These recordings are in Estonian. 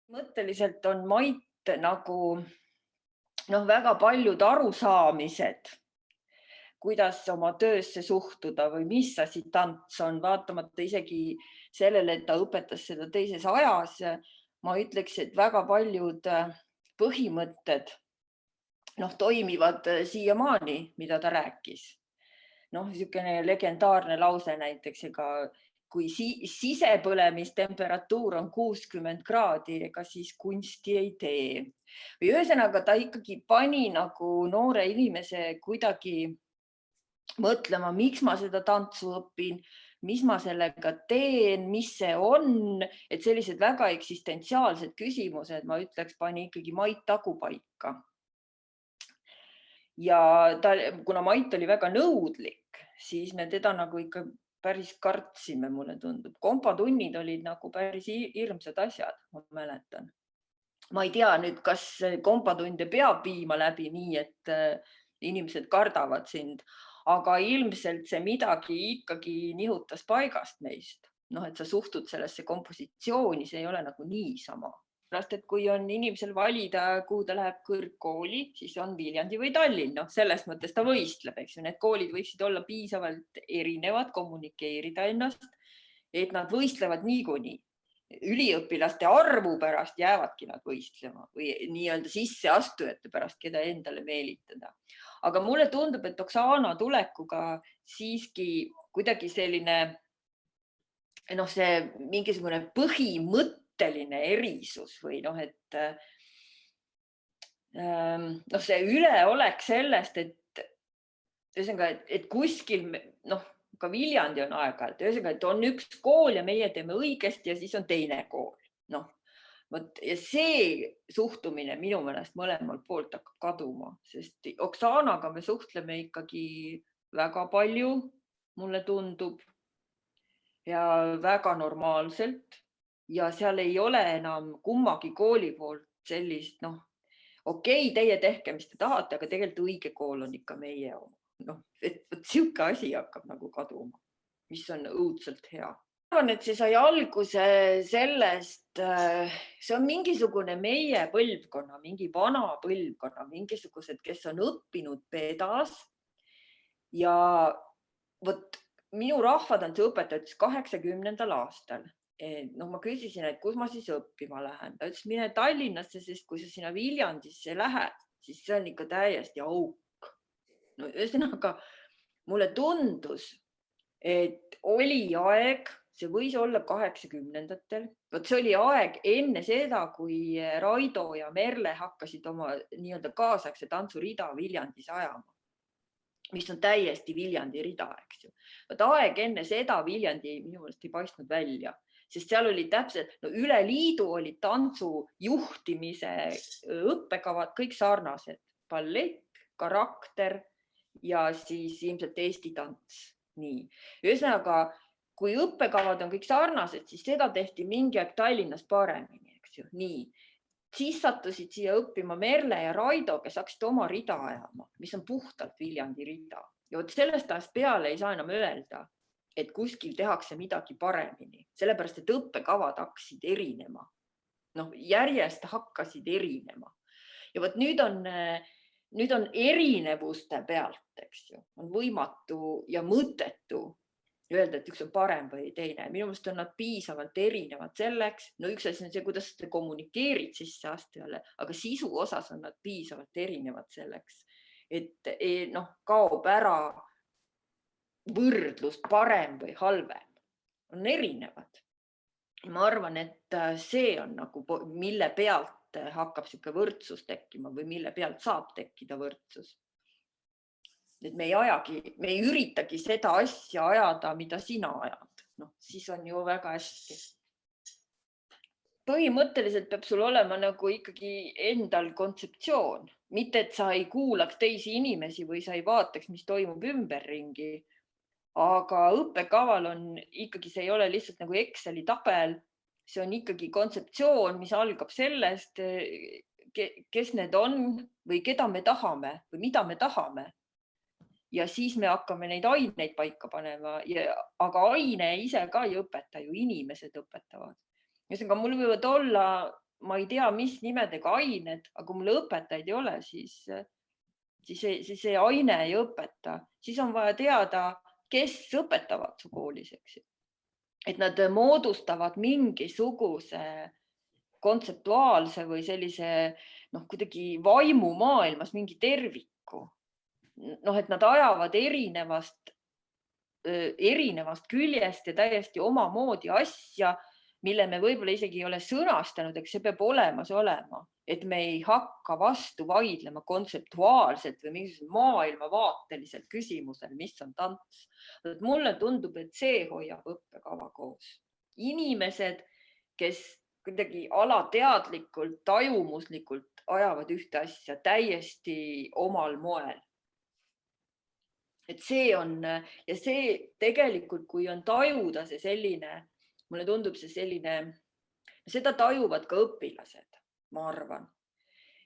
Mõtteliselt on Mait nagu väga paljud arusaamised, kuidas oma töösse suhtuda või mis asi tants on, vaatamata isegi sellele, et ta õpetas seda teises ajas. Ma ütleks, et väga paljud põhimõtted toimivad siiamaani, mida ta rääkis. Niisugune legendaarne lause näiteks, kui sisepõlemistemperatuur on 60 kraadi, ega siis kunsti ei tee. Või ühesõnaga, ta ikkagi pani nagu noore inimese kuidagi mõtlema, miks ma seda tantsu õpin, mis ma sellega teen, mis see on, et sellised väga eksistentsiaalsed küsimused, ma ütleks, pani ikkagi Mait tagupaika. Ja kuna Mait oli väga nõudlik, siis me teda nagu ikka päris kartsime, mulle tundub. Kompatunnid olid nagu päris hirmsad asjad, ma mäletan. Ma ei tea nüüd, kas kompatunde peab viima läbi nii, et inimesed kardavad sind, aga ilmselt see midagi ikkagi nihutas paigast meist. Et sa suhtud sellesse kompositsiooni, see ei ole nagu niisama. Et kui on inimesel valida, kuhu ta läheb kõrgkooli, siis on Viljandi või Tallinn. Selles mõttes ta võistleb, eks ju. Need koolid võiksid olla piisavalt erinevad, kommunikeerida ennast, et nad võistlevad niikuinii. Üliõpilaste arvu pärast jäävadki nad võistlema või nii-öelda sisseastujate pärast, keda endale meelitada. Aga mulle tundub, et Oksana tulekuga siiski kuidagi selline see mingisugune põhimõte, erisus või et see üleolek sellest, et kuskil, ka Viljandi on aeg-ajalt, et on üks kool ja meie teeme õigesti ja siis on teine kool. Ja see suhtumine minu meelest mõlemalt poolt hakkab kaduma, sest Oksanaga me suhtleme ikkagi väga palju, mulle tundub, ja väga normaalselt. Ja seal ei ole enam kummagi kooli poolt sellist, okei, teie tehke, mis te tahate, aga tegelikult õige kool on ikka meie oma. Sihuke asi hakkab nagu kaduma, mis on õudselt hea. Ma arvan, et see sai alguse sellest, see on mingisugune meie põlvkonna, mingi vana põlvkonna, mingisugused, kes on õppinud pedas ja minu rahvatantsu õpetaja ütles 80. aastal. Ma küsisin, et kus ma siis õppima lähen. Ta ütles, mine Tallinnasse, sest kui sa sinna Viljandisse lähed, siis see on ikka täiesti auk. Ühesõnaga, mulle tundus, et oli aeg, see võis olla 80-ndatel. See oli aeg enne seda, kui Raido ja Merle hakkasid oma nii-öelda kaasaegse tantsurida Viljandis ajama, mis on täiesti Viljandi rida, eks ju. Aeg enne seda Viljandi minu meelest ei paistnud välja. Sest seal oli täpselt, üle liidu olid tantsu juhtimise õppekavad kõik sarnased. Ballett, karakter ja siis ilmselt Eesti tants. Nii. Ühesõnaga, kui õppekavad on kõik sarnased, siis seda tehti mingi aeg Tallinnas paremini, eks ju. Nii. Siis sattusid siia õppima Merle ja Raido, kes hakkasid oma rida ajama, mis on puhtalt Viljandi rida. Ja sellest ajast peale ei saa enam öelda, et kuskil tehakse midagi paremini, sellepärast, et õppekavad hakkasid erinema. Järjest hakkasid erinema. Ja nüüd on erinevuste pealt, eks ju, on võimatu ja mõttetu öelda, et üks on parem või teine. Minu meelest on nad piisavalt erinevad selleks. Üks asi on see, kuidas te kommunikeerid sisseastujale, aga sisu osas on nad piisavalt erinevad selleks, et kaob ära võrdlust parem või halvem. On erinevad. Ma arvan, et see on mille pealt hakkab sihuke võrdsus tekkima või mille pealt saab tekkida võrdsus. Et me ei üritagi seda asja ajada, mida sina ajad. Siis on ju väga hästi. Põhimõtteliselt peab sul olema ikkagi endal kontseptsioon. Mitte, et sa ei kuulaks teisi inimesi või sa ei vaataks, mis toimub ümberringi. Aga õppekaval on ikkagi, see ei ole lihtsalt nagu Exceli tabel. See on ikkagi kontseptsioon, mis algab sellest, kes need on või keda me tahame või mida me tahame. Ja siis me hakkame neid aineid paika panema, aga aine ise ka ei õpeta ju, inimesed õpetavad. Mul võivad olla ma ei tea, mis nimedega ained, aga kui mul õpetajaid ei ole, siis see aine ei õpeta. Siis on vaja teada, kes õpetavad su koolis, eks ju. Et nad moodustavad mingisuguse kontseptuaalse või sellise kuidagi vaimumaailmas mingi terviku. Et nad ajavad erinevast küljest ja täiesti omamoodi asja, mille me võib-olla isegi ei ole sõnastanud, eks see peab olemas olema, et me ei hakka vastu vaidlema kontseptuaalselt või mingisugusel maailmavaateliselt küsimusel, mis on tants. Mulle tundub, et see hoiab õppekava koos. Inimesed, kes kuidagi alateadlikult, tajumuslikult ajavad ühte asja täiesti omal moel. Et see on ja see tegelikult, kui on tajuda see selline, mulle tundub see selline, seda tajuvad ka õpilased, ma arvan.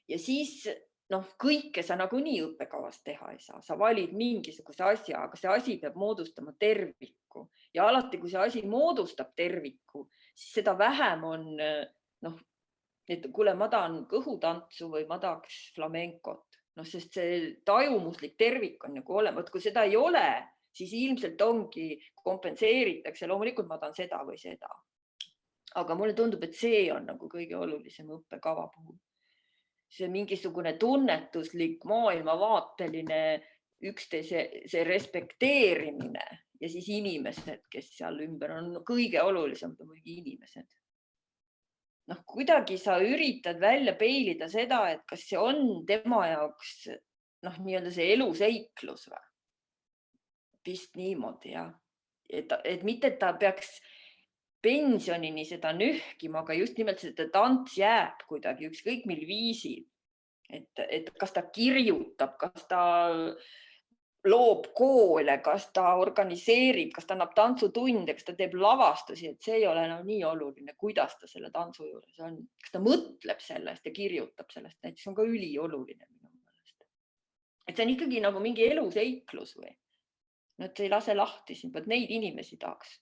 Ja siis kõike sa nagunii õppekavas teha ei saa. Sa valid mingisuguse asja, aga see asi peab moodustama terviku. Ja alati, kui see asi moodustab terviku, siis seda vähem on, et kuule, ma tahan kõhutantsu või ma tahaks flamenkot. Sest see tajumuslik tervik on nagu olemas. Kui seda ei ole, siis ilmselt ongi, kompenseeritakse. Loomulikult ma tahan seda või seda. Aga mulle tundub, et see on nagu kõige olulisem õppekava puhul. See mingisugune tunnetuslik, maailmavaateline, üksteise respekteerimine ja siis inimesed, kes seal ümber on, kõige olulisem on inimesed. Kuidagi sa üritad välja peilida seda, et kas see on tema jaoks nii-öelda see eluseiklus või? Vist niimoodi, jah. Et mitte, et ta peaks pensionini seda nühkima, aga just nimelt seda tants jääb kuidagi ükskõik mil viisil. Et kas ta kirjutab, kas ta loob koole, kas ta organiseerib, kas ta annab tantsutunde, kas ta teeb lavastusi, et see ei ole enam nii oluline, kuidas ta selle tantsu juures on. Kas ta mõtleb sellest ja kirjutab sellest, näiteks on ka ülioluline minu meelest. Et see on ikkagi nagu mingi eluseiklus või? Et ei lase lahti siin, vaid neid inimesi tahaks